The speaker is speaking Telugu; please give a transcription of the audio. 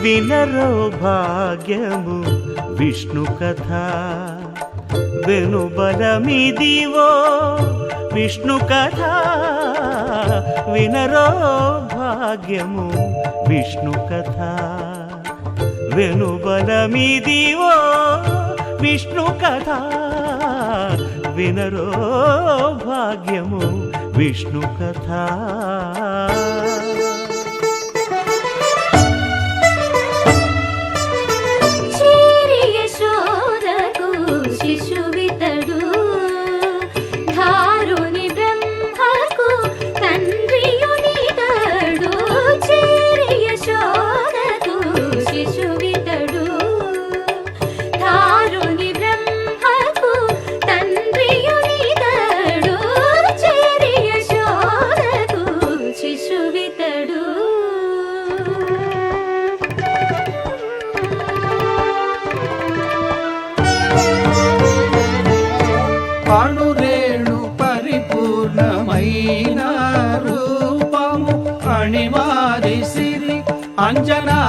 వినరో భాగ్యము విష్ణు కథ వెనుబలమిదివో విష్ణు కథ వినరో భాగ్యము విష్ణు కథ వెనుబలమిదివో విష్ణు కథ వినరో భాగ్యము విష్ణు కథ. అణురేణు పరిపూర్ణమైన రూపము అణిమాది సిరి అంజనా